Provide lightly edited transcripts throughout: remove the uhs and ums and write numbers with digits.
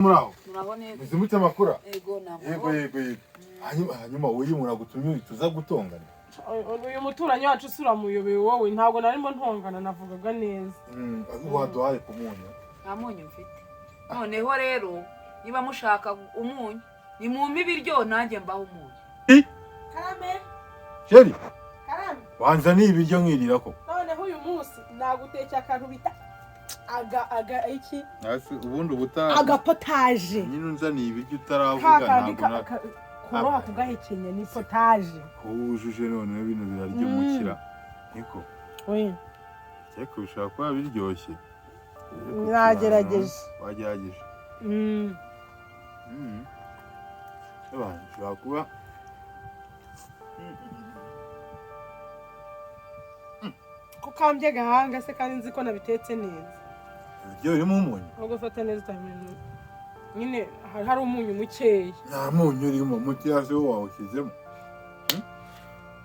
Muraho. Murabone. Muzimutse amakura. Yego. Hanyuma uyu muragutumye tuza gutongana. Uyu muturanyi wacu sura muyobeye wowe ntabwo narimo ntongana navugaga neza. Waduhaye ku munyu. Nta munyu mfite. Noneho rero niba mushaka umunyu ni mumpe ibiryo nanjye mbaho umunyu. Karame. Sheri. Karame. Wanza ni ibiryo nkirira ko. Noneho uyu munsi nagutekeye akantu bita aga iki? Nasi ubundi ubutaha. Agapotaje. Nyine unzaniye ibiryo utaravuga ntabwo koroha kugahekenya ni potaje. Wujuje none bino biraryo mukira. Niko. Oya. Cyeko ushaka kuba biryoshye. Nagerageje. Wagerageje. Ushaka kuba ko kambye gahanga se kandi nzi ko nabitetse neza. Ibyo birimo umunyu. Ahubwo fata neza utamenya. Nyine hari umunyu mukeya. Nta munyu urimo muti hasi wo wawushyizemo.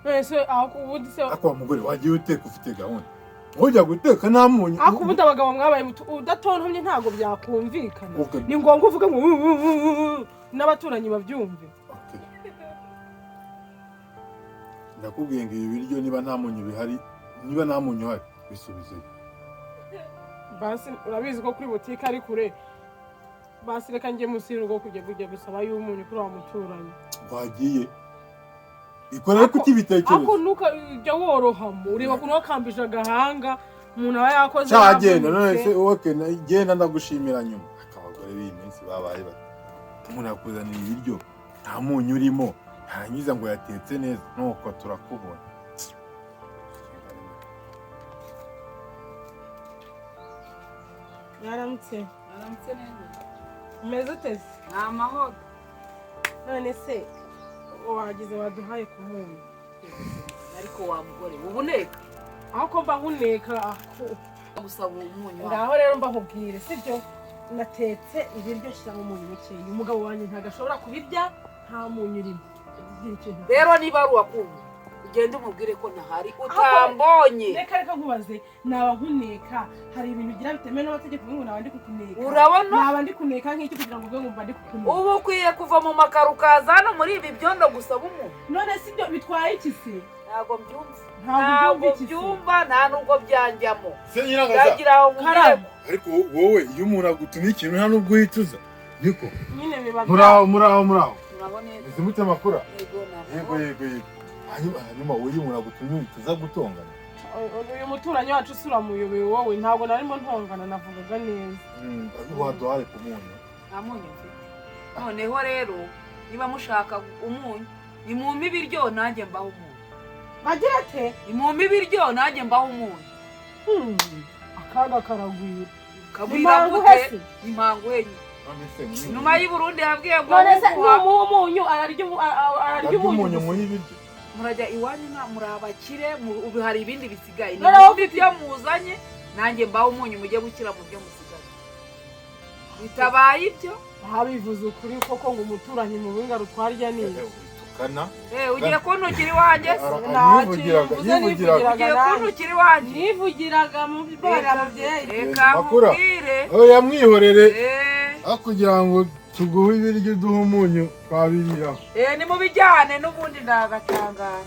Ese aho ubundi se akwa mugore wagiye uteka ufite gahunda. Ujya guteka nta munyu. Akubundi abagabo mwabaye udatontomye ntago byakumvikana. Ni ngombwa uvuga ngo n'abaturanyi bavyumve. Ndakubwiye ngo ibi biryo niba nta munyu bihari, niba nta munyu hari bisubize. Basi urabizi ko kuri butike ari kure. Basi reka ngiye munsiyomurugo kujya gusaba y'umunyu kuri wa muturanyi. Wagiye ikora ko kibitekerezo. Ako nuka jya worohamo ureba kuno wakambije agahanga umuntu aba yakoze. Cyagenda none se woke genda ndagushimira nyuma. Akabagore b'iminsi babaye bati umuntu yakuzanira ibiryo nta munyu urimo. Harangiza ngo yatetse neza nuko turakubona. Yaramutse neza. Umeze uteze? Nta mahoro. None se wagize waduhaye ku munyu. Ariko wa mugore ubuneka. Ako mba nkuneka Gusaba umunyu. Ngaho rero mba nkubwire sibyo natetse ibiryo shyiramo umunyu mukeya. Umugabo wanjye ntagashobora kubirya nta munyu urimo. Rero niba ari uwakumva ugende umubwire ko nahari utambonye. Reka nkubaze naba nkuneka hari ibintu ugira bitemewe n'amategeko ngo naba ndi kukuneka. Urabona? Naba ndi kuneka nk'iki kugira ngo ngo mba ndi kukuneka. Ubu ukwiye kuva mu makaro ukaza hano muri ibi byondo gusaba umuntu. None si byo bitwaye iki se? Ntabwo mbyumva. Ntabwo byumva nta nubwo byanjyamo. Se Nyirangazari. Ariko wowe iyo umuntu agutumye ikintu nta nubwo uhituza. Niko. Nyine biba. Muraho. Murabone. Muzimutse amakura. Yego. Hanyuma uyu umuntu agutumye tuza gutongana. Uyu muturanyi wacu sura muyobeye wowe ntabwo narimo ntongana navugaga neza. Waduhaye ku munyu. Nta munyu mfite. Noneho rero niba mushaka umunyu ni mumpe ibiryo nanjye mbaho umunyu. Bagira ate? Ni mumpe ibiryo nanjye mbaho umunyu. Akaga karagwira. Kabwira gute? Impangu enye. Numa y'u Burundi habwiye ngo none se umunyu ararya umunyu mu y'ibiryo. Murajya iwanyu nta murabakire ubu hari ibindi bisigaye. Ni ibyo muzanye nanjye mbaho umunyu mujye gukira mu byo musigaye. Bitabaye ibyo habivuze ukuri koko ngo umuturanyi mu binga rutwarya neza. Kana ugiye kuntukira iwanjye nivugiraga mu bora ababyeyi. Reka mubwire oya mwihorere kugira ngo tuguhe ibiryo duhe umunyu twabiriraho. Ni mu bijyane n'ubundi ndagatangara.